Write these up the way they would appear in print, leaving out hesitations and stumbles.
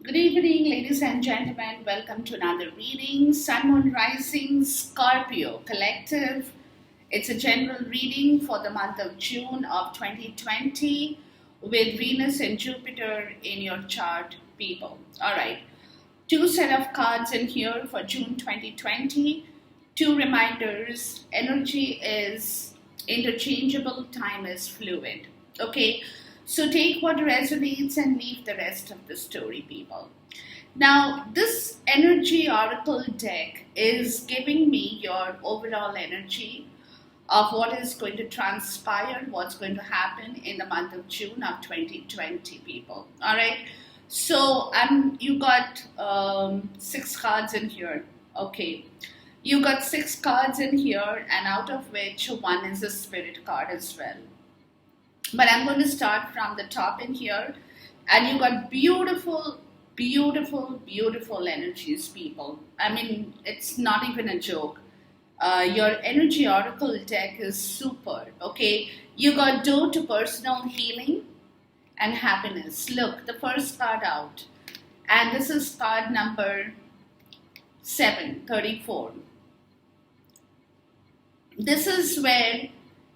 Good evening, ladies and gentlemen. Welcome to another reading. Sun, Moon, Rising, Scorpio Collective. It's a general reading for the month of June of 2020 with Venus and Jupiter in your chart, people. All right. Two set of cards in here for June 2020. Two reminders. Energy is interchangeable, time is fluid. Okay. So take what resonates and leave the rest of the story, people. Now, this energy oracle deck is giving me your overall energy of what is going to transpire, what's going to happen in the month of June of 2020, people. All right. So you got six cards in here. Okay. You got six cards in here, and out of which one is a spirit card as well. But I'm going to start from the top in here, and you got beautiful, beautiful, beautiful energies, people. I mean, it's not even a joke. Your energy oracle deck is super. Okay, you got door to personal healing and happiness. Look, the first card out, and this is card number 734. This is where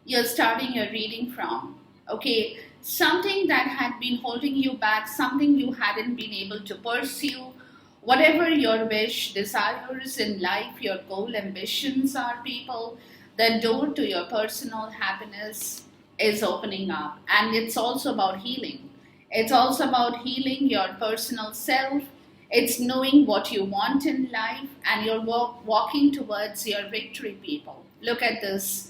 you're starting your reading from. Okay, something that had been holding you back, something you hadn't been able to pursue, whatever your wish, desires in life, your goal, ambitions are, people, the door to your personal happiness is opening up. And it's also about healing. It's also about healing your personal self. It's knowing what you want in life, and you're walking towards your victory, people. Look at this.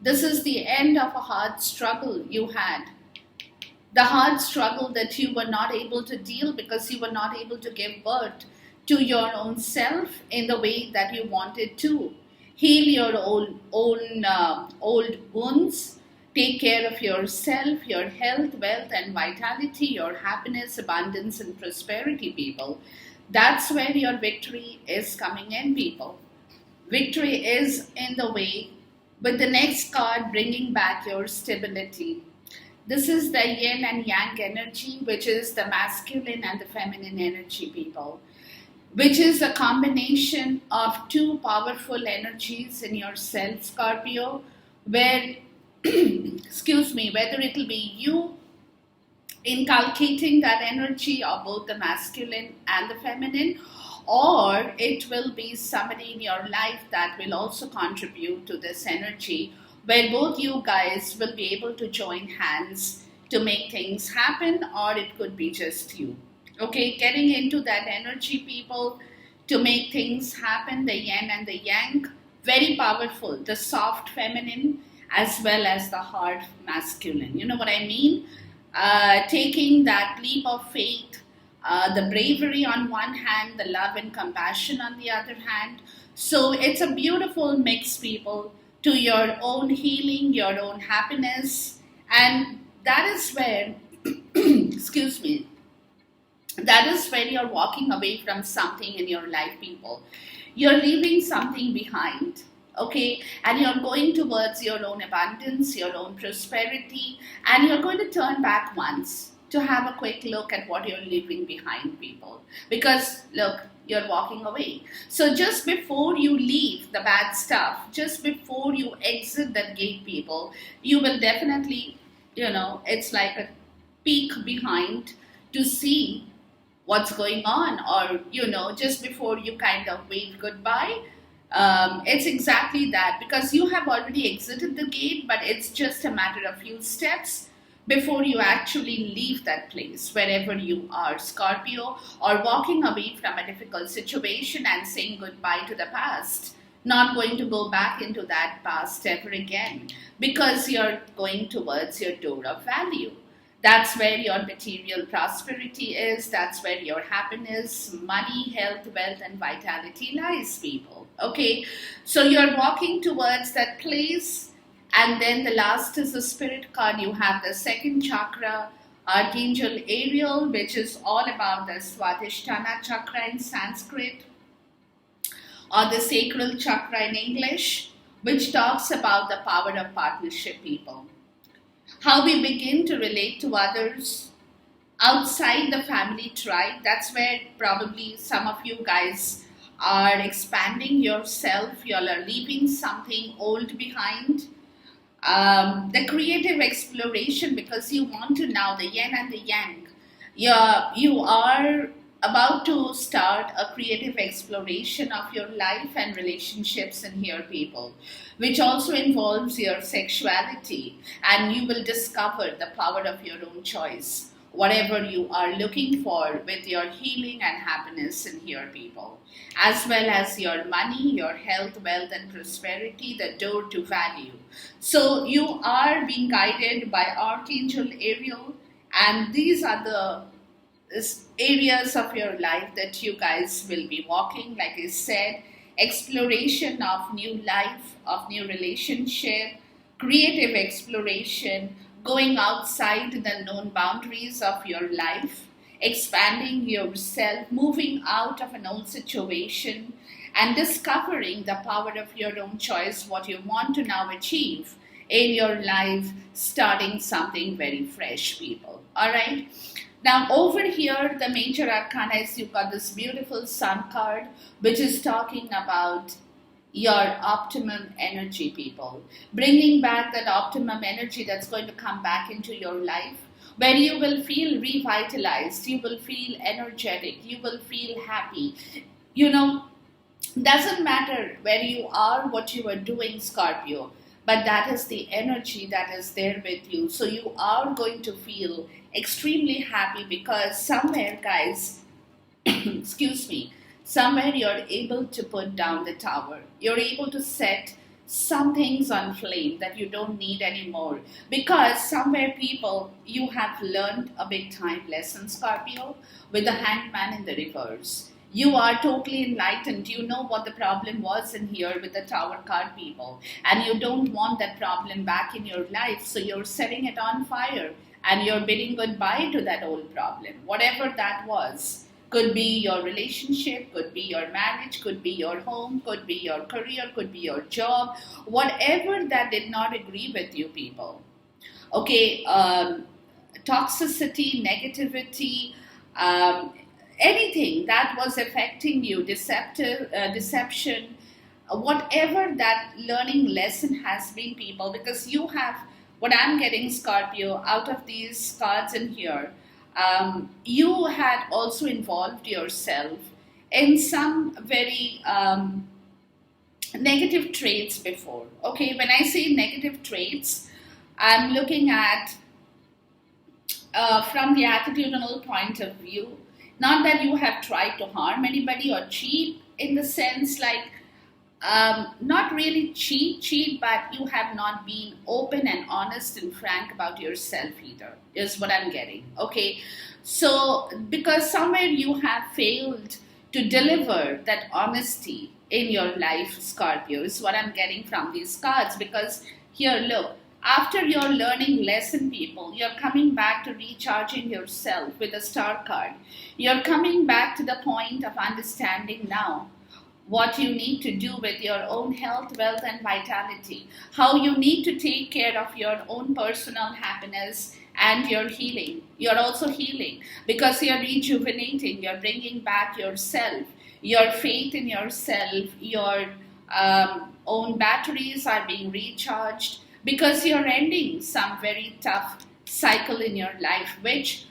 This is the end of a hard struggle you had. The hard struggle that you were not able to deal because you were not able to give birth to your own self in the way that you wanted to. Heal your old wounds. Take care of yourself, your health, wealth, and vitality, your happiness, abundance, and prosperity, people. That's where your victory is coming in, people. Victory is in the way, with the next card bringing back your stability. This is the yin and yang energy, which is the masculine and the feminine energy, people, which is a combination of two powerful energies in yourself, Scorpio, where, excuse me, whether it will be you inculcating that energy of both the masculine and the feminine, or it will be somebody in your life that will also contribute to this energy, where both you guys will be able to join hands to make things happen, or it could be just you. Okay, getting into that energy, people, to make things happen, the yin and the yang, very powerful, the soft feminine as well as the hard masculine. You know what I mean? Taking that leap of faith, the bravery on one hand, the love and compassion on the other hand. So it's a beautiful mix, people, to your own healing, your own happiness. And that is where, excuse me, that is when you're walking away from something in your life, people. You're leaving something behind. Okay, and you're going towards your own abundance, your own prosperity, and you're going to turn back once to have a quick look at what you're leaving behind, people. Because look, you're walking away. So just before you leave the bad stuff, just before you exit that gate, people, you will definitely, it's like a peek behind to see what's going on, or just before you kind of wave goodbye. It's exactly that, because you have already exited the gate, but it's just a matter of few steps before you actually leave that place, wherever you are, Scorpio, or walking away from a difficult situation and saying goodbye to the past. Not going to go back into that past ever again, because you're going towards your door of value. That's where your material prosperity is. That's where your happiness, money, health, wealth, and vitality lies, people. Okay, so you're walking towards that place. And then the last is the spirit card. You have the second chakra, Archangel Ariel, which is all about the Swadhisthana chakra in Sanskrit, or the sacral chakra in English, which talks about the power of partnership, people. How we begin to relate to others outside the family tribe. That's where probably some of you guys are expanding yourself. You all are leaving something old behind. The creative exploration, because you want to now the yin and the yang. You are about to start a creative exploration of your life and relationships in here, people, which also involves your sexuality, and you will discover the power of your own choice. Whatever you are looking for with your healing and happiness in here, people, as well as your money, your health, wealth, and prosperity, the door to value. So you are being guided by Archangel Ariel, and these are the areas of your life that you guys will be walking. Like I said, exploration of new life, of new relationship, creative exploration, going outside the known boundaries of your life, expanding yourself, moving out of an old situation, and discovering the power of your own choice, what you want to now achieve in your life, starting something very fresh, people. All right. Now, over here, the major arcana is you've got this beautiful sun card, which is talking about your optimum energy, people. Bringing back that optimum energy that's going to come back into your life, where you will feel revitalized, you will feel energetic, you will feel happy. You know, doesn't matter where you are, what you are doing, Scorpio, but that is the energy that is there with you. So you are going to feel extremely happy because somewhere, guys, excuse me, somewhere you're able to put down the tower. You're able to set some things on flame that you don't need anymore. Because somewhere, people, you have learned a big time lesson, Scorpio, with the hangman in the reverse. You are totally enlightened. You know what the problem was in here with the tower card, people. And you don't want that problem back in your life. So you're setting it on fire and you're bidding goodbye to that old problem, whatever that was. Could be your relationship, could be your marriage, could be your home, could be your career, could be your job, whatever that did not agree with you, people. Okay, toxicity, negativity, anything that was affecting you, deception, whatever that learning lesson has been, people, because you have, what I'm getting, Scorpio, out of these cards in here, you had also involved yourself in some very negative traits before. Okay, when I say negative traits, I'm looking at from the attitudinal point of view, not that you have tried to harm anybody or cheat in the sense like, not really cheat, but you have not been open and honest and frank about yourself either, is what I'm getting. Okay, so because somewhere you have failed to deliver that honesty in your life, Scorpio, is what I'm getting from these cards. Because here, look, after your learning lesson, people, you're coming back to recharging yourself with a star card. You're coming back to the point of understanding now what you need to do with your own health, wealth, and vitality. How you need to take care of your own personal happiness and your healing. You're also healing because you're rejuvenating, you're bringing back yourself, your faith in yourself, your own batteries are being recharged because you're ending some very tough cycle in your life, which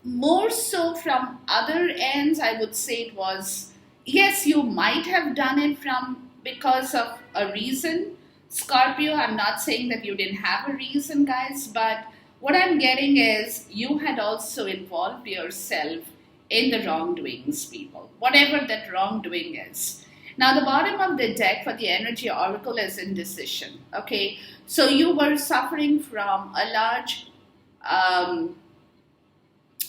more so from other ends, I would say it was, yes, you might have done it from because of a reason, Scorpio. I'm not saying that you didn't have a reason, guys, but what I'm getting is you had also involved yourself in the wrongdoings, people, whatever that wrongdoing is. Now, the bottom of the deck for the energy oracle is indecision. Okay, so you were suffering from a large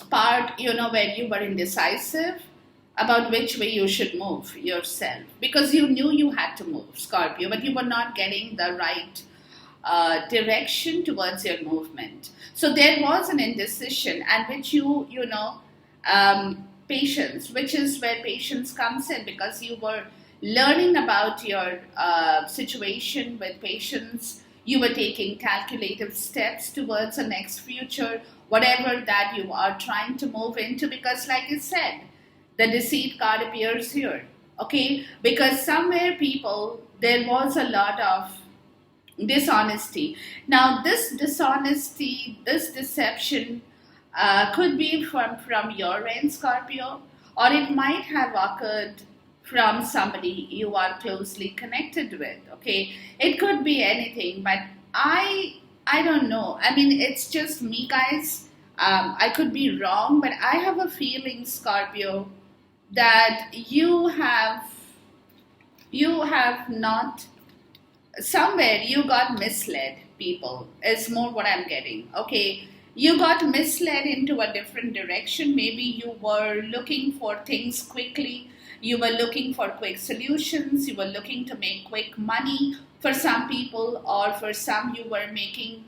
part, where you were indecisive about which way you should move yourself, because you knew you had to move, Scorpio, but you were not getting the right direction towards your movement. So there was an indecision, and which patience, which is where patience comes in, because you were learning about your situation with patience. You were taking calculative steps towards the next future, whatever that you are trying to move into, because like I said, the deceit card appears here. Okay, because somewhere people, there was a lot of dishonesty. Now this dishonesty, this deception could be from your end, Scorpio, or it might have occurred from somebody you are closely connected with. Okay, it could be anything, but I don't know. I mean, it's just me, guys. I could be wrong, but I have a feeling, Scorpio, that you have not, somewhere you got misled, people, is more what I'm getting. Okay, you got misled into a different direction. Maybe you were looking for things quickly, you were looking for quick solutions, you were looking to make quick money for some people, or for some you were making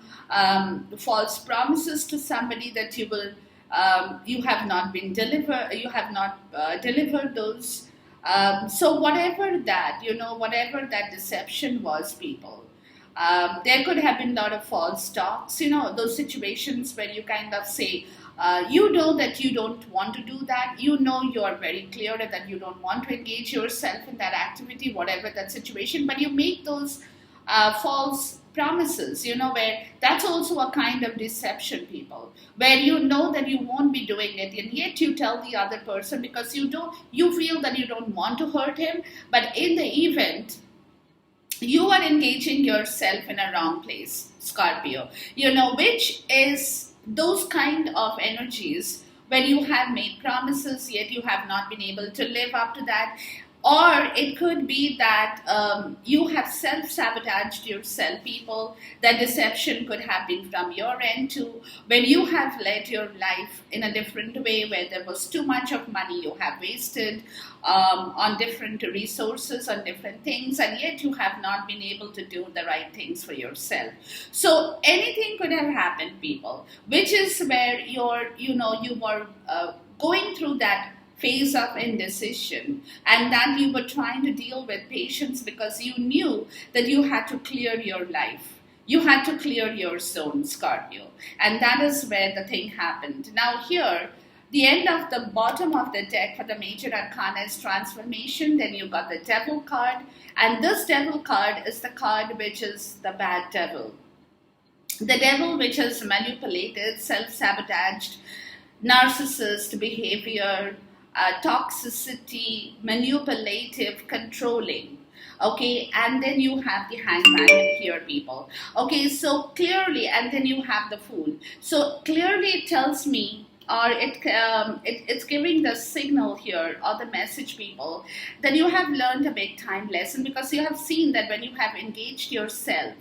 false promises to somebody that you will, you have not been deliver, you have not delivered those. So whatever that, whatever that deception was, people, there could have been a lot of false talks, those situations where you kind of say, you know that you don't want to do that, you are very clear that you don't want to engage yourself in that activity, whatever that situation, but you make those false promises, where that's also a kind of deception, people, where you know that you won't be doing it, and yet you tell the other person because you feel that you don't want to hurt him, but in the event you are engaging yourself in a wrong place, Scorpio, which is those kind of energies when you have made promises yet you have not been able to live up to that. Or it could be that you have self-sabotaged yourself, people. That deception could have been from your end too, when you have led your life in a different way, where there was too much of money you have wasted on different resources, on different things, and yet you have not been able to do the right things for yourself. So anything could have happened, people, which is where you were going through that phase of indecision, and that you were trying to deal with patience because you knew that you had to clear your life. You had to clear your zone, Scorpio. And that is where the thing happened. Now here, the end of the bottom of the deck for the major arcana is transformation. Then you got the devil card. And this devil card is the card which is the bad devil. The devil which is manipulated, self-sabotaged, narcissist behavior, toxicity, manipulative, controlling. Okay, and then you have the hangman here, people. Okay, so clearly, and then you have the fool. So clearly it tells me, or it's giving the signal here, or the message, people, that you have learned a big time lesson, because you have seen that when you have engaged yourself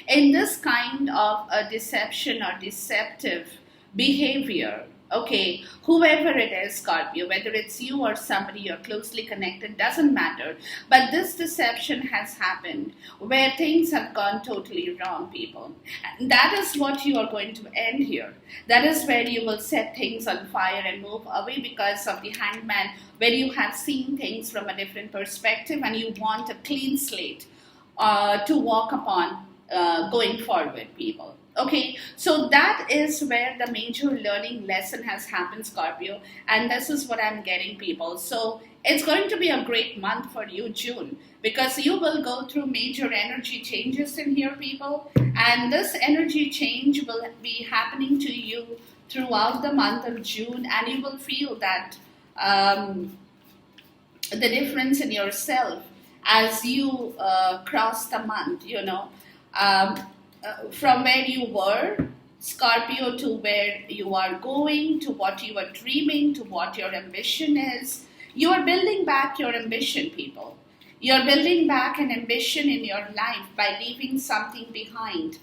in this kind of a deception or deceptive behavior, okay, whoever it is, Scorpio, whether it's you or somebody you're closely connected, doesn't matter. But this deception has happened where things have gone totally wrong, people. And that is what you are going to end here. That is where you will set things on fire and move away because of the hangman, where you have seen things from a different perspective and you want a clean slate to walk upon going forward, people. Okay, so that is where the major learning lesson has happened, Scorpio, and this is what I'm getting, people. So it's going to be a great month for you, June, because you will go through major energy changes in here, people, and this energy change will be happening to you throughout the month of June, and you will feel that the difference in yourself as you cross the month, from where you were, Scorpio, to where you are going, to what you are dreaming, to what your ambition is. You are building back your ambition, people. You are building back an ambition in your life by leaving something behind,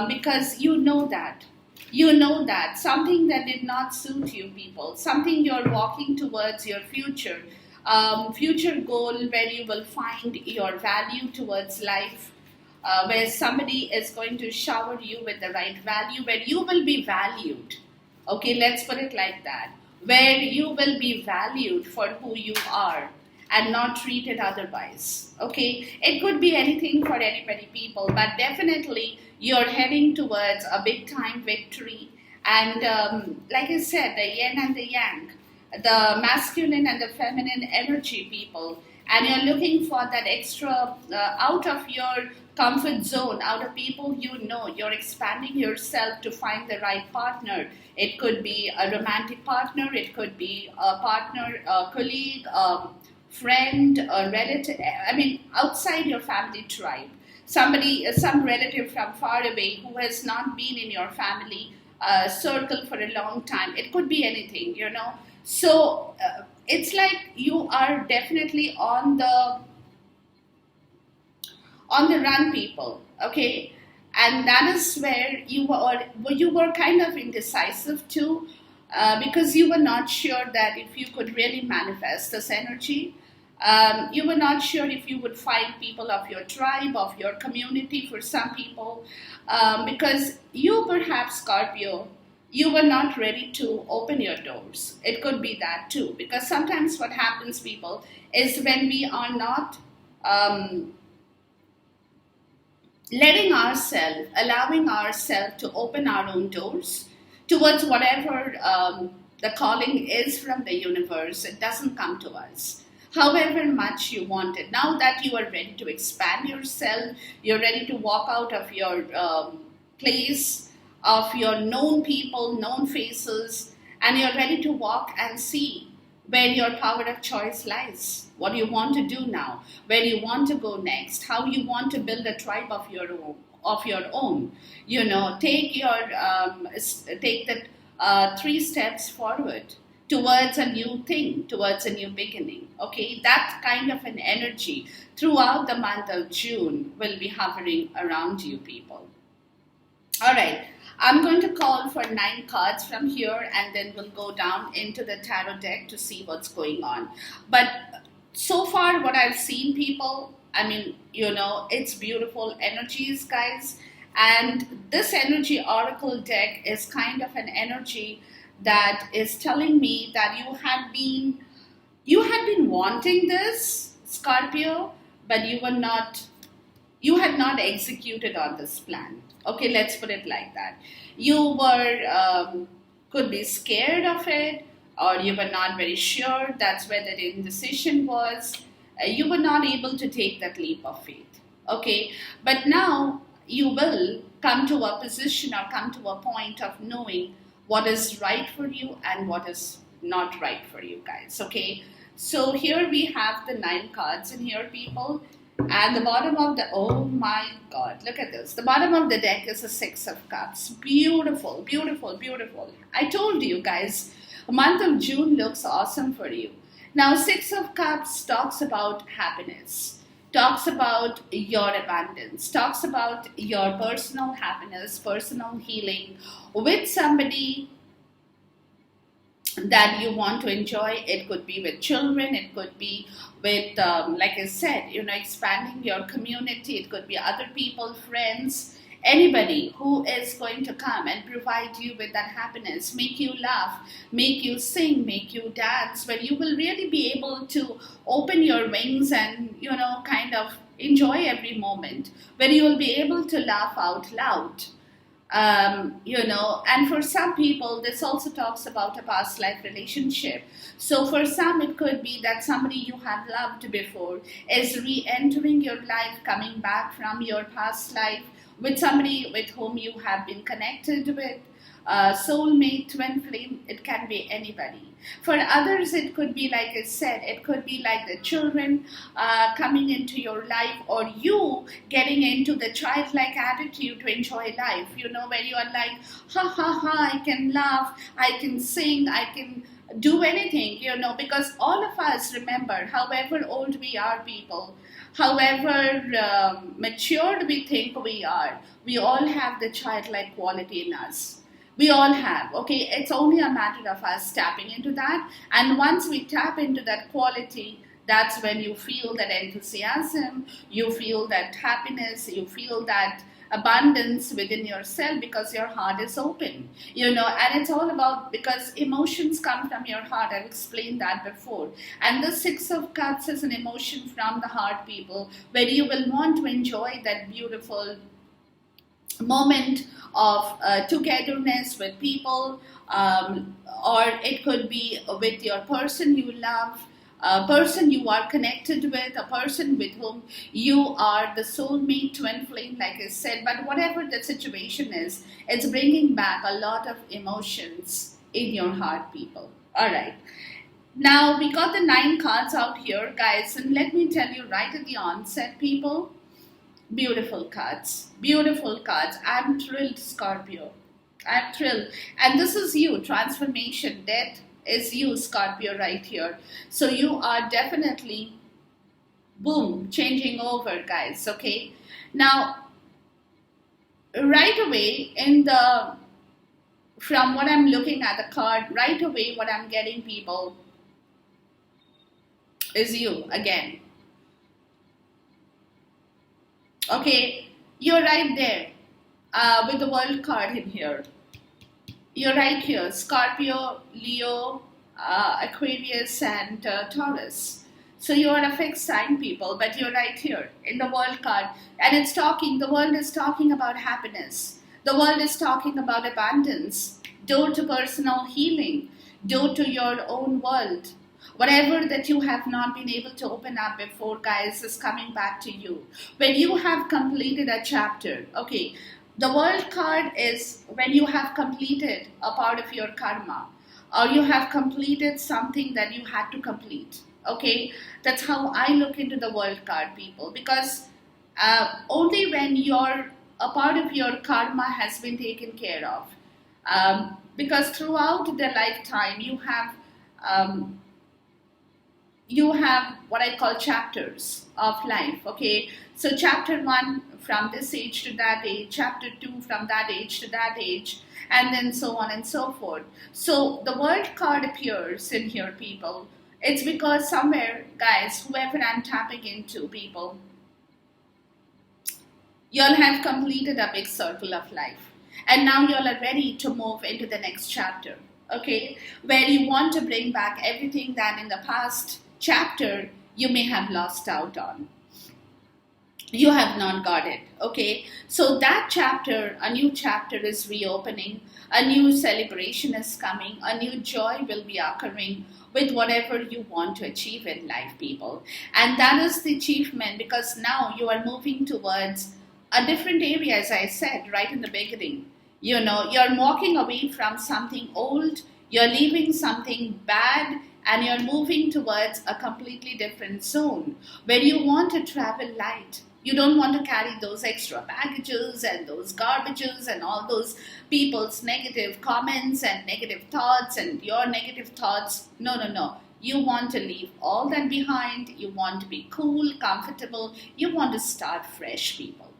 because you know that. You know that. Something that did not suit you, people. Something you're walking towards your future. Future goal where you will find your value towards life. Where somebody is going to shower you with the right value, where you will be valued. Okay, let's put it like that. Where you will be valued for who you are. and not treat it otherwise. Okay, it could be anything for anybody, people, but definitely you're heading towards a big time victory. And like I said, the yin and the yang, the masculine and the feminine energy, people, and you're looking for that extra out of your comfort zone, out of people you're expanding yourself to find the right partner. It could be a romantic partner, it could be a partner, a colleague, a friend, a relative, I mean, outside your family tribe. Somebody, some relative from far away who has not been in your family circle for a long time. It could be anything. So it's like you are definitely on the run, people. Okay, and that is where you were kind of indecisive too, because you were not sure that if you could really manifest this energy. You were not sure if you would find people of your tribe, of your community, for some people, because you, perhaps Scorpio, you were not ready to open your doors. It could be that too, because sometimes what happens, people, is when we are not allowing ourselves to open our own doors towards whatever the calling is from the universe. It doesn't come to us. However much you want it. Now that you are ready to expand yourself, you're ready to walk out of your place, of your known people, known faces, and you're ready to walk and see where your power of choice lies, what you want to do now, where you want to go next, how you want to build a tribe of your own. Take the 3 steps forward towards a new thing, towards a new beginning. Okay, that kind of an energy throughout the month of June will be hovering around you, people. All right, I'm going to call for 9 cards from here, and then we'll go down into the tarot deck to see what's going on. But so far, what I've seen, people, I mean, it's beautiful energies, guys. And this energy oracle deck is kind of an energy that is telling me that you had been wanting this, Scorpio, but you had not executed on this plan. Okay, let's put it like that. You were could be scared of it, or you were not very sure. That's where the indecision was. You were not able to take that leap of faith. Okay, but now you will come to a position or come to a point of knowing what is right for you and what is not right for you, guys. Okay, so here we have the 9 cards in here, people. And the bottom of oh my God, look at this. The bottom of the deck is a 6 of Cups. Beautiful, beautiful, beautiful. I told you, guys, the month of June looks awesome for you. Now, 6 of Cups talks about happiness, talks about your abundance, talks about your personal happiness, personal healing with somebody that you want to enjoy. It could be with children, it could be with, like I said, expanding your community. It could be other people, friends, anybody who is going to come and provide you with that happiness, make you laugh, make you sing, make you dance, where you will really be able to open your wings and, kind of enjoy every moment, where you will be able to laugh out loud. And for some people, this also talks about a past life relationship. So for some, it could be that somebody you have loved before is re-entering your life, coming back from your past life with somebody with whom you have been connected with. Soulmate, twin flame, it can be anybody. For others, it could be, like I said, it could be like the children coming into your life, or you getting into the childlike attitude to enjoy life, where you are like, ha ha ha, I can laugh, I can sing, I can do anything, because all of us, remember, however old we are, people, however matured we think we are, we all have the childlike quality in us. We all have, okay? It's only a matter of us tapping into that. And once we tap into that quality, that's when you feel that enthusiasm, you feel that happiness, you feel that abundance within yourself because your heart is open, and it's all about, because emotions come from your heart. I've explained that before. And the Six of Cups is an emotion from the heart, people, where you will want to enjoy that beautiful moment of togetherness with people, or it could be with your person you love, a person you are connected with, a person with whom you are the soulmate, twin flame, like I said. But whatever the situation is, it's bringing back a lot of emotions in your heart, people. All right. Now we got the 9 cards out here, guys, and let me tell you right at the onset, people. Beautiful cards. Beautiful cards. I'm thrilled, Scorpio. I'm thrilled. And this is you, transformation. Death is you, Scorpio, right here. So you are definitely, boom, changing over, guys, okay? Now, right away, from what I'm looking at the card, right away what I'm getting, people, is you again. Okay, you're right there with the world card in here. You're right here, Scorpio, Leo, Aquarius, and Taurus. So you're a fixed sign, people, but you're right here in the world card. And the world is talking about happiness. The world is talking about abundance, door to personal healing, door to your own world. Whatever that you have not been able to open up before, guys, is coming back to you. When you have completed a chapter, okay, the world card is when you have completed a part of your karma, or you have completed something that you had to complete. Okay, that's how I look into the world card, people, because only when a part of your karma has been taken care of, because throughout the lifetime you have what I call chapters of life, okay? So chapter 1 from this age to that age, chapter 2 from that age to that age, and then so on and so forth. So the world card appears in here, people. It's because somewhere, guys, whoever I'm tapping into, people, you'll have completed a big circle of life. And now you're ready to move into the next chapter, okay? Where you want to bring back everything that in the past chapter you may have lost out on. You have not got it, okay? So that chapter, a new chapter is reopening, a new celebration is coming, a new joy will be occurring with whatever you want to achieve in life, people. And that is the achievement, because now you are moving towards a different area, as I said right in the beginning. You're walking away from something old, you're leaving something bad, and you're moving towards a completely different zone where you want to travel light. You don't want to carry those extra baggages and those garbages and all those people's negative comments and negative thoughts and your negative thoughts. No. You want to leave all that behind. You want to be cool, comfortable. You want to start fresh, people.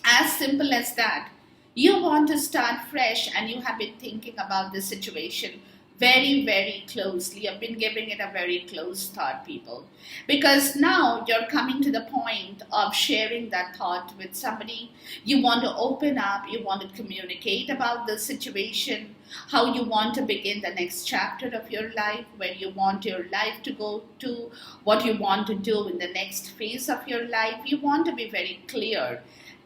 As simple as that. You want to start fresh, and you have been thinking about this situation very, very closely. I've been giving it a very close thought, people. Because now you're coming to the point of sharing that thought with somebody. You want to open up, you want to communicate about the situation, how you want to begin the next chapter of your life, where you want your life to go to, what you want to do in the next phase of your life. You want to be very clear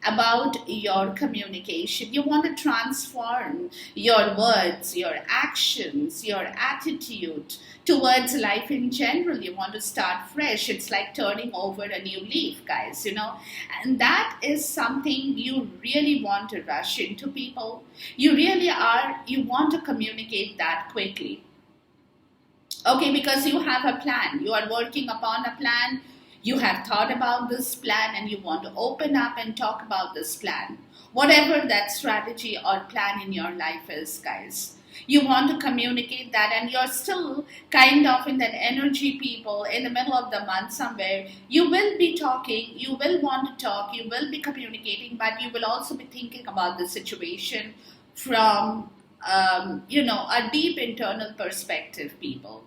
about your communication. You want to transform your words, your actions, your attitude towards life in general. You want to start fresh. It's like turning over a new leaf, guys, And that is something you really want to rush into, people. You want to communicate that quickly. Okay, because you have a plan. You are working upon a plan. You have thought about this plan and you want to open up and talk about this plan. Whatever that strategy or plan in your life is, guys. You want to communicate that, and you're still kind of in that energy, people, in the middle of the month somewhere. You will be talking, you will want to talk, you will be communicating, but you will also be thinking about the situation from, a deep internal perspective, people.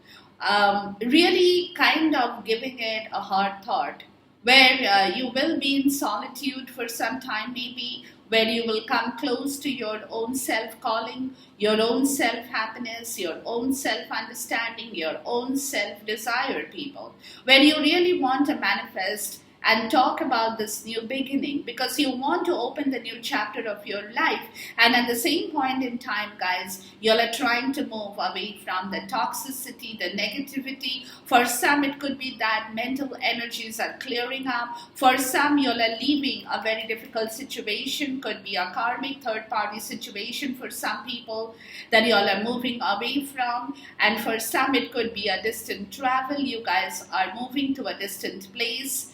Really kind of giving it a hard thought. where you will be in solitude for some time, maybe, where you will come close to your own self calling, your own self happiness, your own self understanding, your own self desire, people, where you really want to manifest and talk about this new beginning, because you want to open the new chapter of your life. And at the same point in time, guys, you're trying to move away from the toxicity, the negativity. For some, it could be that mental energies are clearing up. For some, you're leaving a very difficult situation, could be a karmic third party situation for some people that you all are moving away from. And for some, it could be a distant travel. You guys are moving to a distant place,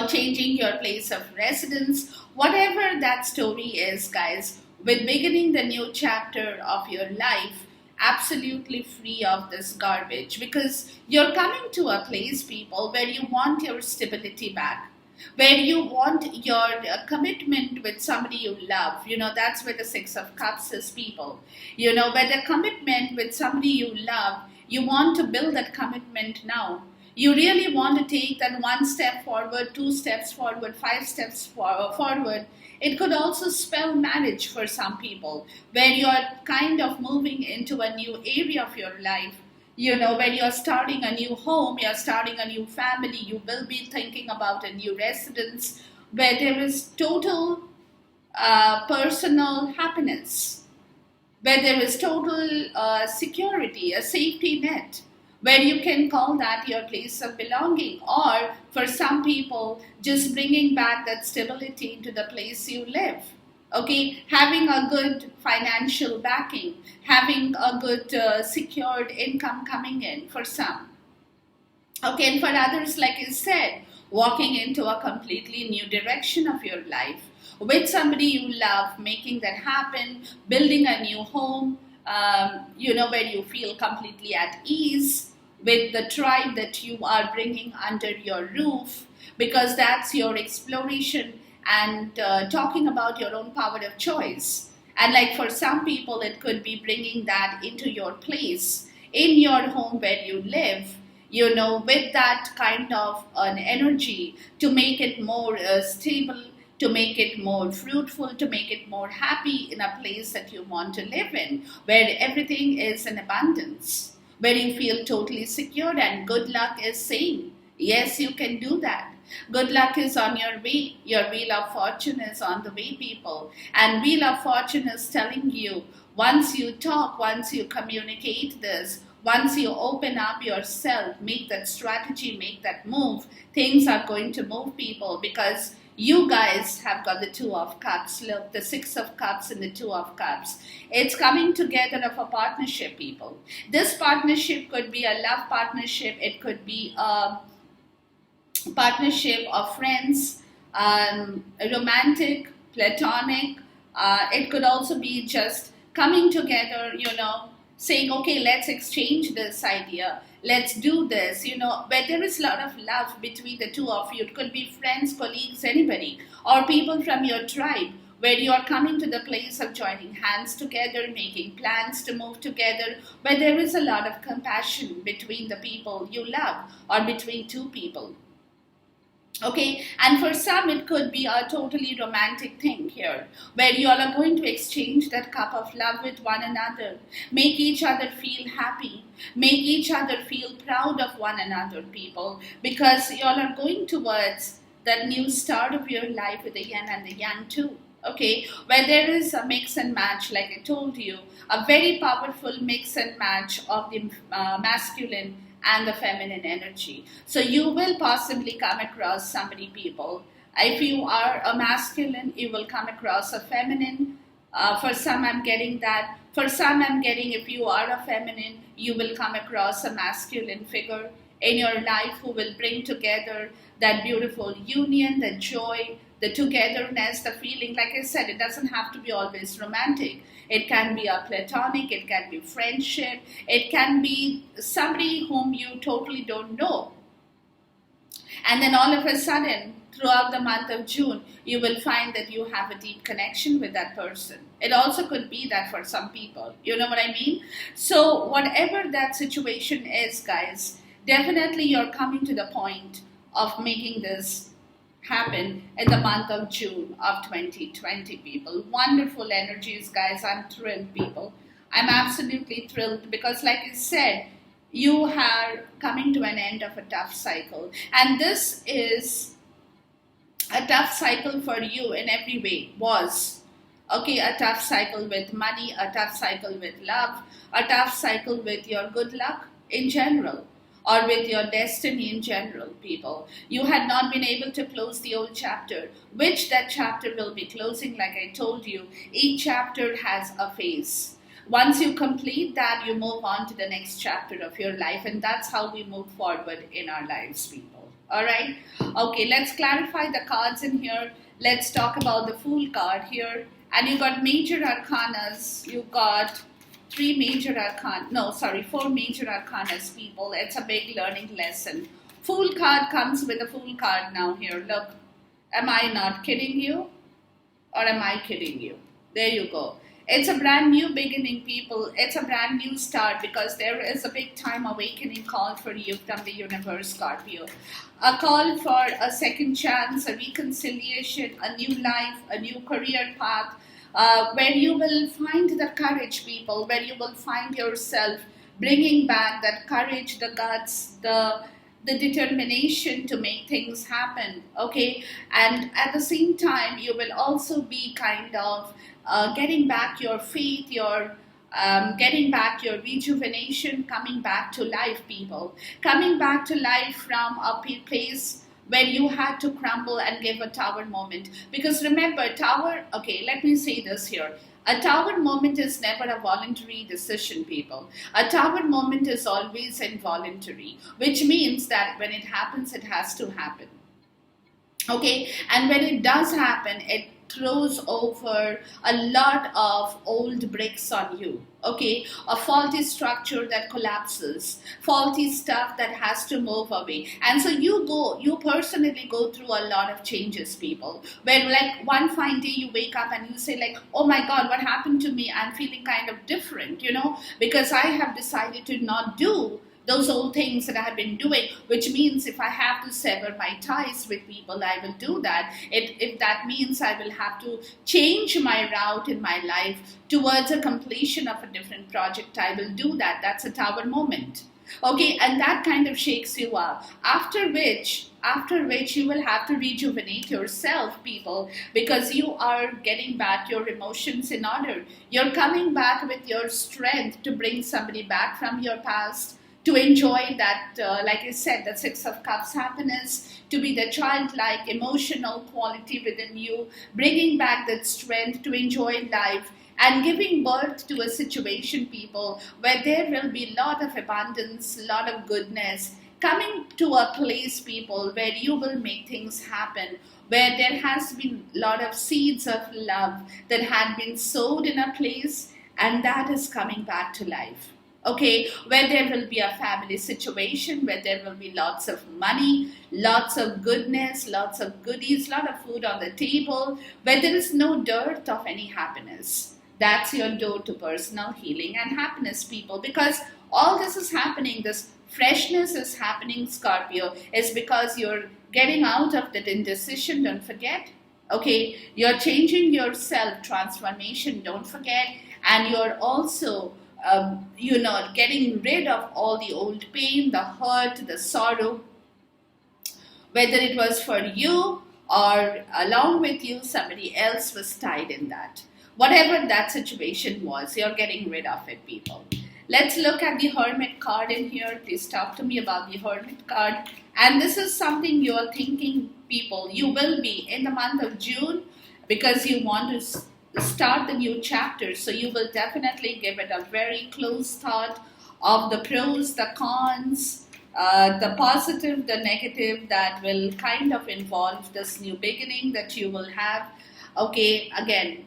changing your place of residence, whatever that story is, guys, with beginning the new chapter of your life, absolutely free of this garbage, because you're coming to a place, people, where you want your stability back, where you want your commitment with somebody you love. That's where the Six of Cups is, people. Where the commitment with somebody you love, you want to build that commitment now. You really want to take that one step forward, two steps forward, five steps forward. It could also spell marriage for some people, where you're kind of moving into a new area of your life. When you're starting a new home, you're starting a new family, you will be thinking about a new residence, where there is total personal happiness, where there is total security, a safety net, where you can call that your place of belonging. Or for some people, just bringing back that stability into the place you live. Okay, having a good financial backing, having a good secured income coming in for some. Okay, and for others, like I said, walking into a completely new direction of your life with somebody you love, making that happen, building a new home, where you feel completely at ease with the tribe that you are bringing under your roof, because that's your exploration and talking about your own power of choice. And like for some people, it could be bringing that into your place, in your home where you live, with that kind of an energy to make it more stable, to make it more fruitful, to make it more happy in a place that you want to live in, where everything is in abundance, where you feel totally secure. And good luck is saying, yes, you can do that. Good luck is on your way. Your wheel of fortune is on the way, people. And wheel of fortune is telling you, once you talk, once you communicate this, once you open up yourself, make that strategy, make that move, things are going to move, people, because you guys have got the Two of Cups. Look, the Six of Cups and the Two of Cups. It's coming together of a partnership, people. This partnership could be a love partnership. It could be a partnership of friends, romantic, platonic. It could also be just coming together, saying, okay, let's exchange this idea. Let's do this, where there is a lot of love between the two of you. It could be friends, colleagues, anybody, or people from your tribe, where you are coming to the place of joining hands together, making plans to move together, where there is a lot of compassion between the people you love, or between two people. Okay, and for some it could be a totally romantic thing here, where you all are going to exchange that cup of love with one another, make each other feel happy, make each other feel proud of one another, people, because you all are going towards that new start of your life with the yin and the yang too. Okay, where there is a mix and match, like I told you, a very powerful mix and match of the masculine and the feminine energy. So you will possibly come across somebody, people. If you are a masculine, you will come across a feminine. For some, I'm getting that. For some, I'm getting, if you are a feminine, you will come across a masculine figure in your life who will bring together that beautiful union, the joy, the togetherness, the feeling. Like I said, it doesn't have to be always romantic. It can be a platonic, it can be friendship, it can be somebody whom you totally don't know. And then all of a sudden, throughout the month of June, you will find that you have a deep connection with that person. It also could be that for some people. You know what I mean? So whatever that situation is, guys, definitely you're coming to the point of making this happen in the month of June of 2020, people. Wonderful energies, guys. I'm thrilled, people. I'm absolutely thrilled because, like I said, you are coming to an end of a tough cycle. And this is a tough cycle for you in every way. Was. Okay, a tough cycle with money, a tough cycle with love, a tough cycle with your good luck in general, or with your destiny in general, people. You had not been able to close the old chapter, which that chapter will be closing, like I told you. Each chapter has a phase. Once you complete that, you move on to the next chapter of your life, and that's how we move forward in our lives, people. All right? Okay, let's clarify the cards in here. Let's talk about the Fool card here. And you got major arcanas. You got four major arcanas, people. It's a big learning lesson. Fool card comes with a Fool card now here. Look, am I not kidding you? Or am I kidding you? There you go. It's a brand new beginning, people. It's a brand new start because there is a big time awakening call for you from the universe, Scorpio. A call for a second chance, a reconciliation, a new life, a new career path, where you will find the courage, people, where you will find yourself bringing back that courage, the guts, the determination to make things happen, okay? And at the same time, you will also be kind of getting back your faith, your getting back your rejuvenation, coming back to life, people. Coming back to life from a place where you had to crumble and give a tower moment. Because remember, tower, okay, let me say this here. A tower moment is never a voluntary decision, people. A tower moment is always involuntary, which means that when it happens, it has to happen. Okay, and when it does happen, it throws over a lot of old bricks on you. Okay, a faulty structure that collapses, faulty stuff that has to move away. And so you personally go through a lot of changes, people, where like one fine day you wake up and you say like, oh my God, what happened to me? I'm feeling kind of different, because I have decided to not do those old things that I have been doing, which means if I have to sever my ties with people, I will do that. If that means I will have to change my route in my life towards a completion of a different project, I will do that. That's a tower moment. Okay, and that kind of shakes you up. After which you will have to rejuvenate yourself, people, because you are getting back your emotions in order. You're coming back with your strength to bring somebody back from your past, to enjoy that, like I said, the Six of Cups happiness, to be the childlike emotional quality within you, bringing back that strength to enjoy life and giving birth to a situation, people, where there will be a lot of abundance, a lot of goodness, coming to a place, people, where you will make things happen, where there has been a lot of seeds of love that had been sowed in a place, and that is coming back to life. Okay, where there will be a family situation, where there will be lots of money, lots of goodness, lots of goodies, lot of food on the table, where there is no dearth of any happiness. That's your door to personal healing and happiness, people, because all this is happening, this freshness is happening, Scorpio, is because you're getting out of that indecision, don't forget. Okay, you're changing yourself, transformation, don't forget, and you're also getting rid of all the old pain, the hurt, the sorrow, whether it was for you or along with you, somebody else was tied in that. Whatever that situation was, you're getting rid of it, people. Let's look at the Hermit card in here. Please talk to me about the Hermit card. And this is something you're thinking, people. You will be in the month of June because you want to start the new chapter, so you will definitely give it a very close thought of the pros, the cons, the positive, the negative that will kind of involve this new beginning that you will have. Okay, again,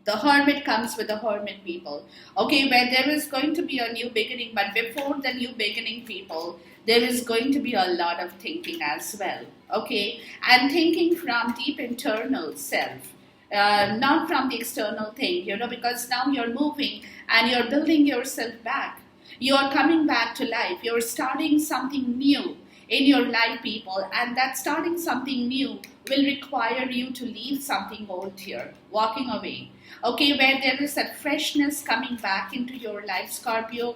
the Hermit comes with the Hermit, people. Okay, where there is going to be a new beginning, but before the new beginning, people, there is going to be a lot of thinking as well. Okay, and thinking from deep internal self. Not from the external thing, because now you're moving and you're building yourself back. You're coming back to life. You're starting something new in your life, people, and that starting something new will require you to leave something old here, walking away. Okay, where there is that freshness coming back into your life, Scorpio,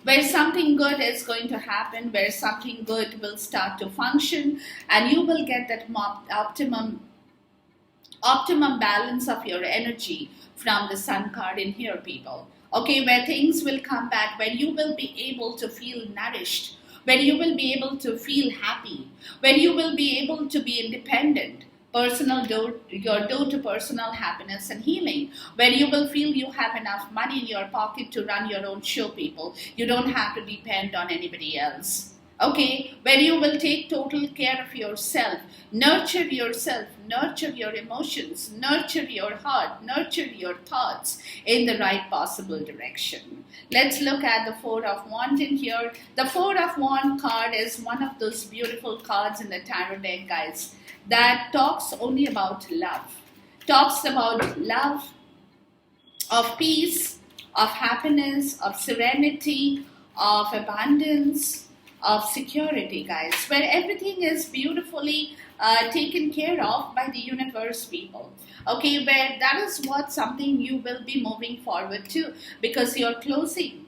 where something good is going to happen, where something good will start to function, and you will get that optimum balance of your energy from the sun card in here, people. Okay, where things will come back, where you will be able to feel nourished, where you will be able to feel happy, where you will be able to be independent, your door to personal happiness and healing, where you will feel you have enough money in your pocket to run your own show, people. You don't have to depend on anybody else. Okay, where you will take total care of yourself, nurture your emotions, nurture your heart, nurture your thoughts in the right possible direction. Let's look at the Four of Wands in here. The Four of Wands card is one of those beautiful cards in the tarot deck, guys, that talks only about love. Talks about love, of peace, of happiness, of serenity, of abundance, of security, guys, where everything is beautifully taken care of by the universe, people. Okay, where that is what something you will be moving forward to, because you're closing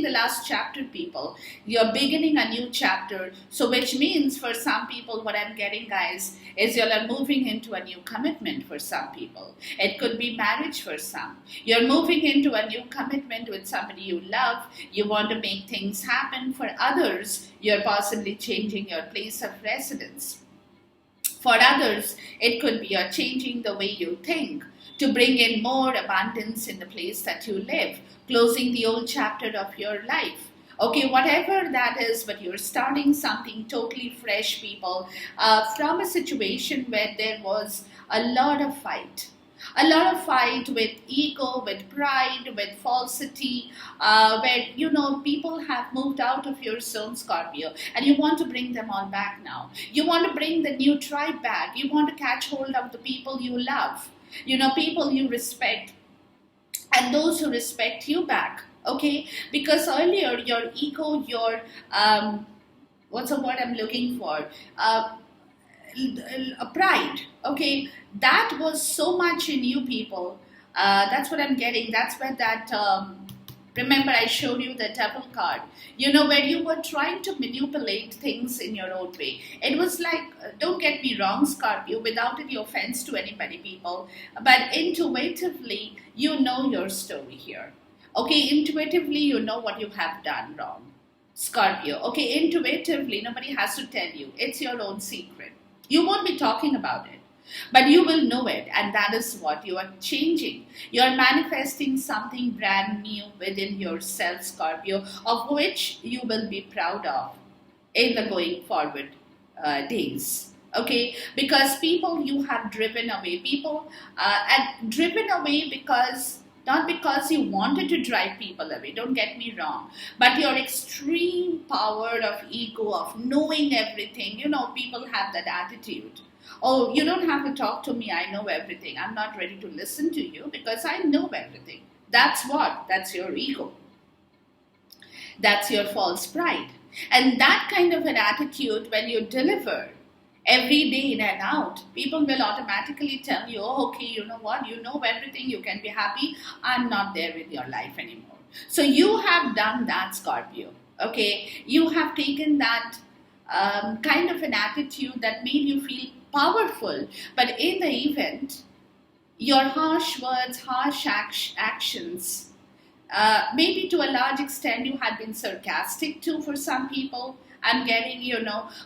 the last chapter, people. You're beginning a new chapter. So which means for some people, what I'm getting, guys, is you're moving into a new commitment for some people. It could be marriage for some. You're moving into a new commitment with somebody you love. You want to make things happen. For others, you're possibly changing your place of residence. For others, it could be you're changing the way you think to bring in more abundance in the place that you live, closing the old chapter of your life. Okay, whatever that is, but you're starting something totally fresh, people, from a situation where there was a lot of fight. A lot of fight with ego, with pride, with falsity, where, people have moved out of your zone, Scorpio, and you want to bring them all back now. You want to bring the new tribe back. You want to catch hold of the people you love, people you respect, and those who respect you back. Okay, because earlier your ego, your what's the word I'm looking for, pride, okay, that was so much in you, people. That's what I'm getting. That's where that remember I showed you the devil card, where you were trying to manipulate things in your own way. It was like, don't get me wrong, Scorpio, without any offense to anybody, people, but intuitively you know your story here. Okay, intuitively you know what you have done wrong, Scorpio. Okay, intuitively nobody has to tell you. It's your own secret. You won't be talking about it, but you will know it, and that is what you are changing. You are manifesting something brand new within yourself, Scorpio, of which you will be proud of in the going forward days. Okay, because people you have driven away, people, and driven away because not because you wanted to drive people away, don't get me wrong, but your extreme power of ego, of knowing everything. People have that attitude. Oh, you don't have to talk to me. I know everything. I'm not ready to listen to you because I know everything. That's what? That's your ego. That's your false pride. And that kind of an attitude, when you deliver every day in and out, people will automatically tell you, oh, okay, you know what? You know everything. You can be happy. I'm not there with your life anymore. So you have done that, Scorpio. Okay? You have taken that kind of an attitude that made you feel powerful, but in the event, your harsh words, harsh actions, maybe to a large extent you had been sarcastic too for some people, I'm getting,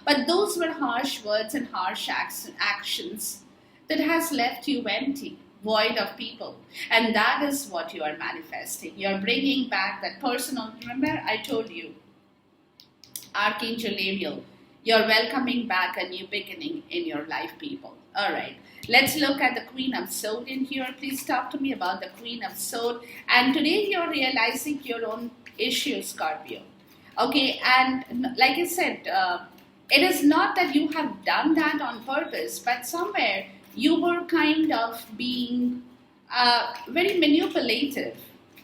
but those were harsh words and harsh actions that has left you empty, void of people, and that is what you are manifesting. You're bringing back that personal, remember I told you, Archangel Ariel, you're welcoming back a new beginning in your life, people. All right. Let's look at the Queen of Swords in here. Please talk to me about the Queen of Swords. And today you're realizing your own issues, Scorpio. Okay, and like I said, it is not that you have done that on purpose, but somewhere you were kind of being very manipulative.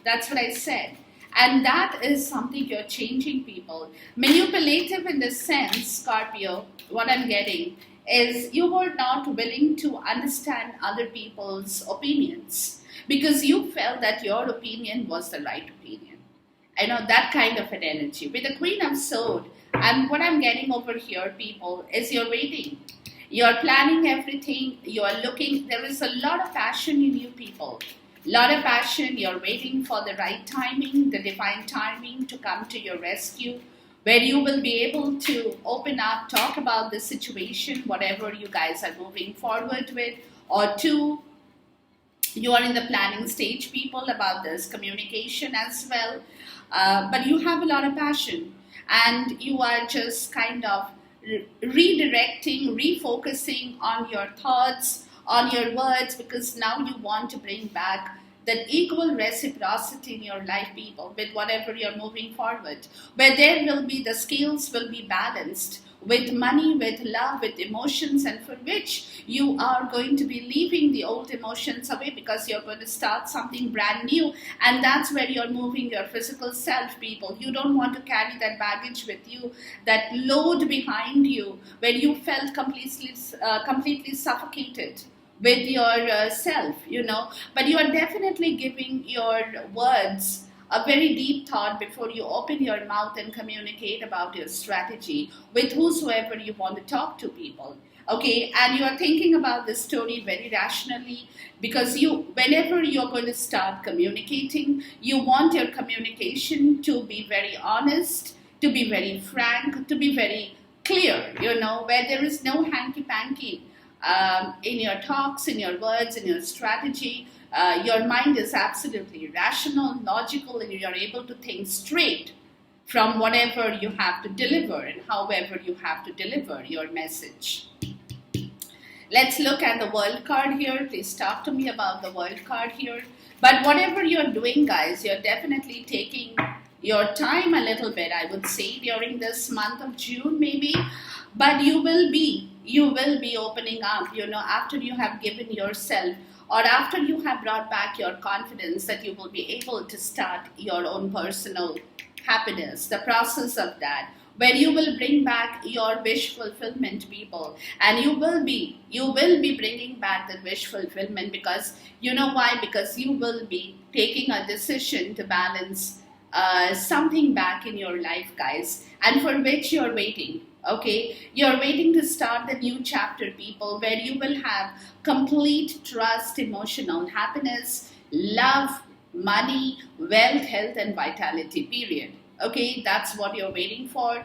That's what I said. And that is something you're changing, people. Manipulative in this sense, Scorpio, what I'm getting is you were not willing to understand other people's opinions because you felt that your opinion was the right opinion. I know that kind of an energy. With the Queen of Swords, and what I'm getting over here, people, is you're waiting. You're planning everything. You're looking. There is a lot of passion in you, people. Lot of passion. You're waiting for the right timing, the divine timing to come to your rescue, where you will be able to open up, talk about the situation, whatever you guys are moving forward with, or two, you are in the planning stage, people, about this communication as well. But you have a lot of passion and you are just kind of redirecting, refocusing on your thoughts, on your words, because now you want to bring back that equal reciprocity in your life, people, with whatever you're moving forward, where there will be the scales will be balanced with money, with love, with emotions, and for which you are going to be leaving the old emotions away because you're going to start something brand new. And that's where you're moving your physical self, people. You don't want to carry that baggage with you, that load behind you, where you felt completely suffocated with your self, but you are definitely giving your words a very deep thought before you open your mouth and communicate about your strategy with whosoever you want to talk to, people. Okay, and you are thinking about this story very rationally because whenever you're going to start communicating, you want your communication to be very honest, to be very frank, to be very clear, where there is no hanky-panky in your talks, in your words, in your strategy. Your mind is absolutely rational, logical, and you're able to think straight from whatever you have to deliver and however you have to deliver your message. Let's look at the world card here. Please talk to me about the world card here. But whatever you're doing, guys, you're definitely taking your time a little bit, I would say, during this month of June maybe. But you will be opening up, after you have given yourself or after you have brought back your confidence, that you will be able to start your own personal happiness, the process of that, where you will bring back your wish fulfillment, people. And you will be bringing back the wish fulfillment because you know why? Because you will be taking a decision to balance something back in your life, guys, and for which you're waiting. Okay, you're waiting to start the new chapter, people, where you will have complete trust, emotional happiness, love, money, wealth, health, and vitality, period. Okay, that's what you're waiting for.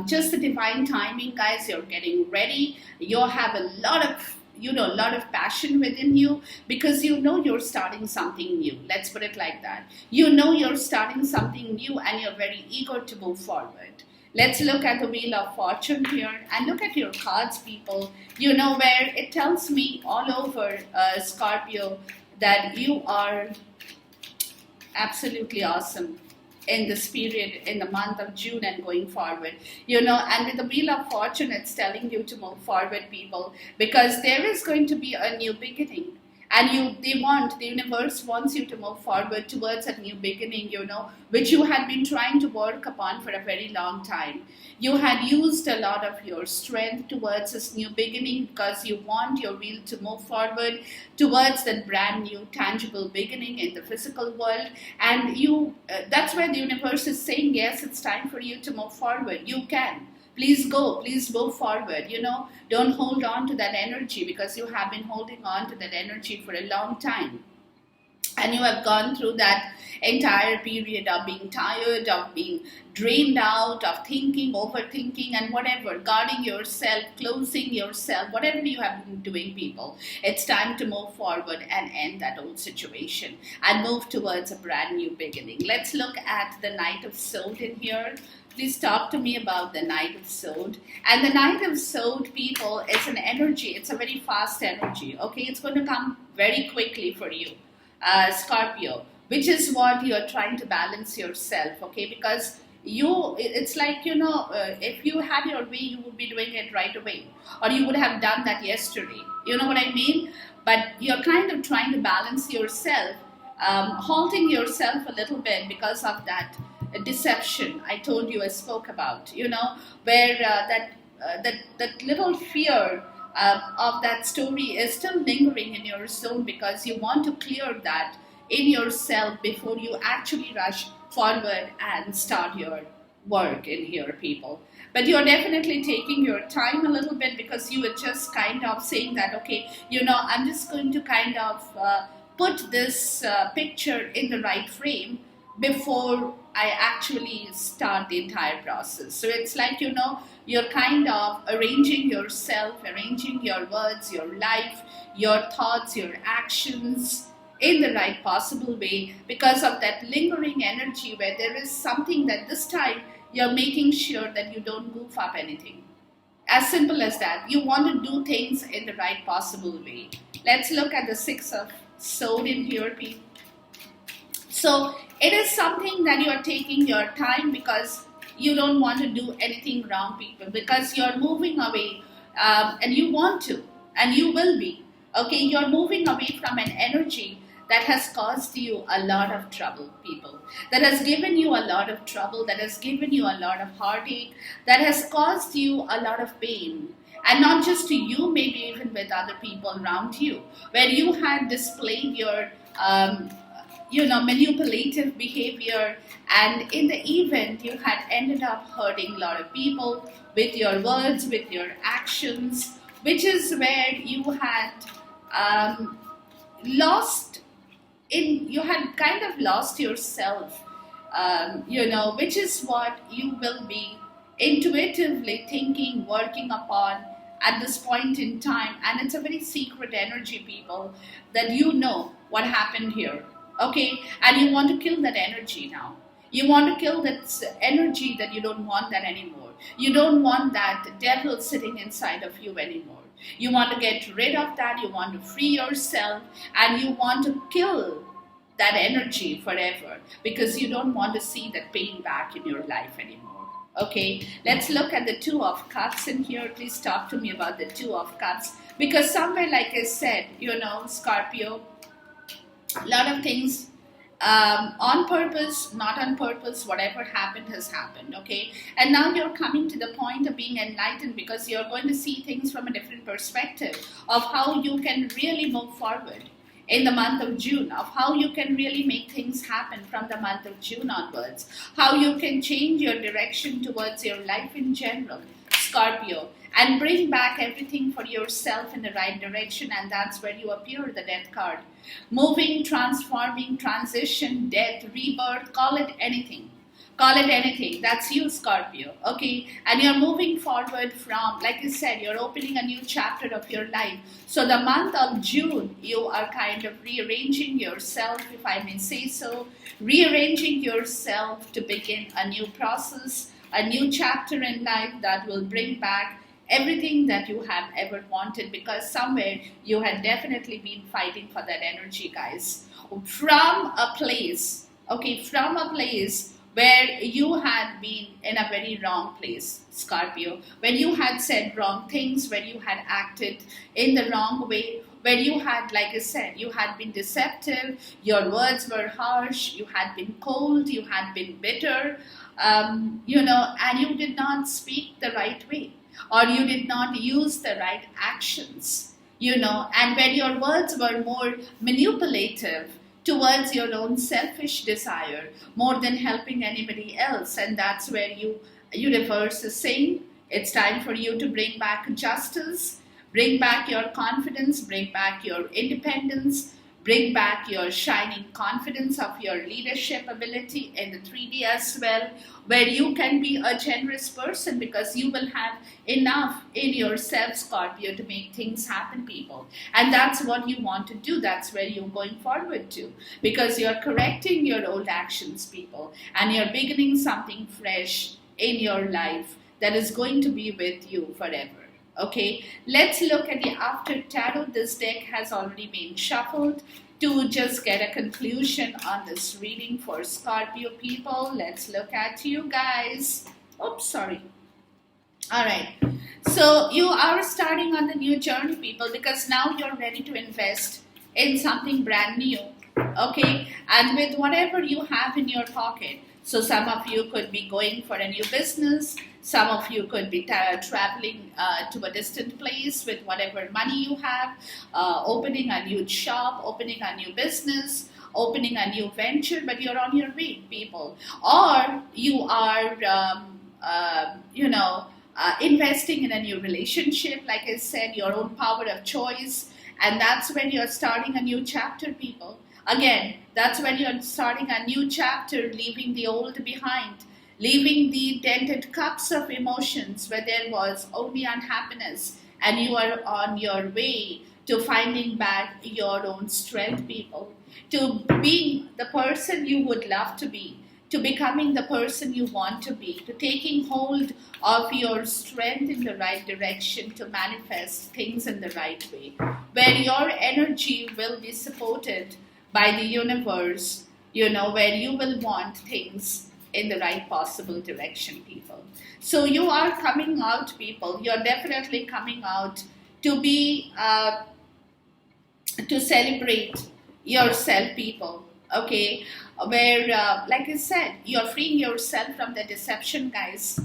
Just the divine timing, guys. You're getting ready. You have a lot of passion within you because you're starting something new. Let's put it like that. You're starting something new and you're very eager to move forward. Let's look at the Wheel of Fortune here and look at your cards, people. Where it tells me all over, Scorpio, that you are absolutely awesome in this period, in the month of June and going forward. And with the Wheel of Fortune, it's telling you to move forward, people, because there is going to be a new beginning. And the universe wants you to move forward towards a new beginning, which you had been trying to work upon for a very long time. You had used a lot of your strength towards this new beginning because you want your wheel to move forward towards that brand new tangible beginning in the physical world. And that's why the universe is saying, yes, it's time for you to move forward. You can. Please go, please move forward, Don't hold on to that energy because you have been holding on to that energy for a long time. And you have gone through that entire period of being tired, of being drained out, of thinking, overthinking, and whatever, guarding yourself, closing yourself, whatever you have been doing, people. It's time to move forward and end that old situation and move towards a brand new beginning. Let's look at the Knight of Swords in here. Please talk to me about the Knight of Swords. And the Knight of Swords, people, is an energy. It's a very fast energy. Okay, it's going to come very quickly for you, Scorpio, which is what you're trying to balance yourself. Okay, because it's like, if you had your way, you would be doing it right away, or you would have done that yesterday. You know what I mean? But you're kind of trying to balance yourself halting yourself a little bit because of that deception I told you, I spoke about, where that little fear of that story is still lingering in your soul, because you want to clear that in yourself before you actually rush forward and start your work in here, people. But you're definitely taking your time a little bit, because you were just kind of saying that, okay, I'm just going to kind of put this picture in the right frame before I actually start the entire process. So it's like, you're kind of arranging yourself, arranging your words, your life, your thoughts, your actions in the right possible way, because of that lingering energy where there is something that this time you're making sure that you don't goof up anything. As simple as that. You want to do things in the right possible way. Let's look at the Six of Swords in here, people. So it is something that you are taking your time, because you don't want to do anything wrong, people, because you're moving away, and you want to, and you will be. Okay, you're moving away from an energy that has caused you a lot of trouble, people. That has given you a lot of trouble, that has given you a lot of heartache, that has caused you a lot of pain. And not just to you, maybe even with other people around you, where you had displayed your manipulative behavior, and in the event you had ended up hurting a lot of people with your words, with your actions, which is where you had you had kind of lost yourself, which is what you will be intuitively thinking, working upon at this point in time. And it's a very secret energy, people, that what happened here. Okay, and you want to kill that energy now. You want to kill that energy, that you don't want that anymore. You don't want that devil sitting inside of you anymore. You want to get rid of that. You want to free yourself, and you want to kill that energy forever, because you don't want to see that pain back in your life anymore. Okay, let's look at the Two of Cups in here. Please talk to me about the Two of Cups, because somewhere, like I said, Scorpio, a lot of things, on purpose, not on purpose, whatever happened has happened, okay? And now you're coming to the point of being enlightened, because you're going to see things from a different perspective of how you can really move forward in the month of June, of how you can really make things happen from the month of June onwards, how you can change your direction towards your life in general, Scorpio, and bring back everything for yourself in the right direction. And that's where you appear, the Death card. Moving, transforming, transition, death, rebirth, call it anything. Call it anything. That's you, Scorpio. Okay? And you're moving forward from, like I said, you're opening a new chapter of your life. So the month of June, you are kind of rearranging yourself, if I may say so, rearranging yourself to begin a new process, a new chapter in life that will bring back everything that you have ever wanted, because somewhere you had definitely been fighting for that energy, guys. From a place where you had been in a very wrong place, Scorpio, when you had said wrong things, where you had acted in the wrong way, where you had, like I said, you had been deceptive, your words were harsh, you had been cold, you had been bitter, and you did not speak the right way, or you did not use the right actions, and when your words were more manipulative towards your own selfish desire more than helping anybody else. And that's where universe is saying it's time for you to bring back justice, bring back your confidence, bring back your independence, bring back your shining confidence of your leadership ability in the 3D as well, where you can be a generous person, because you will have enough in yourself, Scorpio, to make things happen, people. And that's what you want to do. That's where you're going forward to, because you're correcting your old actions, people, and you're beginning something fresh in your life that is going to be with you forever. Okay, let's look at the After Tarot. This deck has already been shuffled to just get a conclusion on this reading for Scorpio people. Let's look at you guys. Oops, sorry. All right. So you are starting on the new journey, people, because now you're ready to invest in something brand new. Okay, and with whatever you have in your pocket. So some of you could be going for a new business, some of you could be traveling to a distant place with whatever money you have, opening a new shop, opening a new business, opening a new venture, but you're on your way, people. Or you are investing in a new relationship, like I said, your own power of choice. And that's when you're starting a new chapter, people. Again, that's when you're starting a new chapter, leaving the old behind, leaving the dented cups of emotions where there was only unhappiness, and you are on your way to finding back your own strength, people, to being the person you would love to be, to becoming the person you want to be, to taking hold of your strength in the right direction to manifest things in the right way, where your energy will be supported by the universe, where you will want things in the right possible direction, people. So you are coming out, people. You're definitely coming out to be, to celebrate yourself, people. Okay, where, like I said, you're freeing yourself from the deception, guys,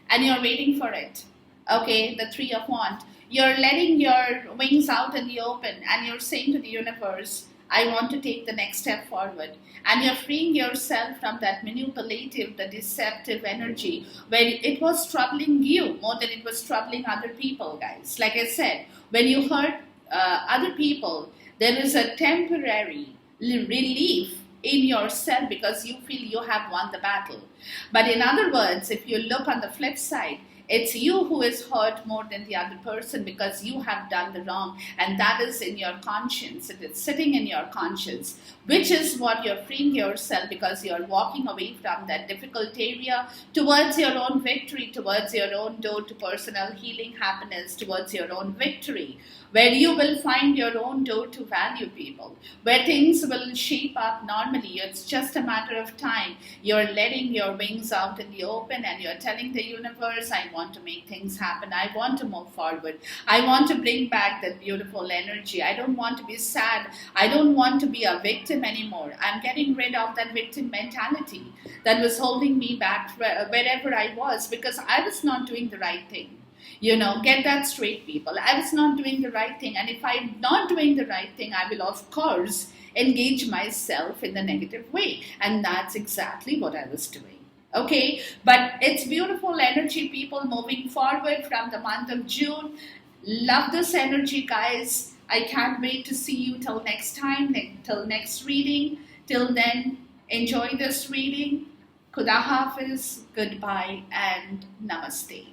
and you're waiting for it. Okay, the Three of Wands. You're letting your wings out in the open, and you're saying to the universe, I want to take the next step forward. And you're freeing yourself from that manipulative, the deceptive energy where it was troubling you more than it was troubling other people, guys. Like I said, when you hurt other people, there is a temporary relief in yourself because you feel you have won the battle. But in other words, if you look on the flip side, it's you who is hurt more than the other person because you have done the wrong, and that is in your conscience. It is sitting in your conscience, which is what you're freeing yourself because you're walking away from that difficult area towards your own victory, towards your own door to personal healing, happiness, towards your own victory, where you will find your own door to value, people, where things will shape up normally. It's just a matter of time. You're letting your wings out in the open and you're telling the universe, I want to make things happen. I want to move forward. I want to bring back that beautiful energy. I don't want to be sad. I don't want to be a victim anymore. I'm getting rid of that victim mentality that was holding me back wherever I was because I was not doing the right thing. Get that straight, people. I was not doing the right thing. And if I'm not doing the right thing, I will, of course, engage myself in the negative way. And that's exactly what I was doing. Okay? But it's beautiful energy, people, moving forward from the month of June. Love this energy, guys. I can't wait to see you till next time, till next reading. Till then, enjoy this reading. Khuda Hafiz, goodbye, and namaste.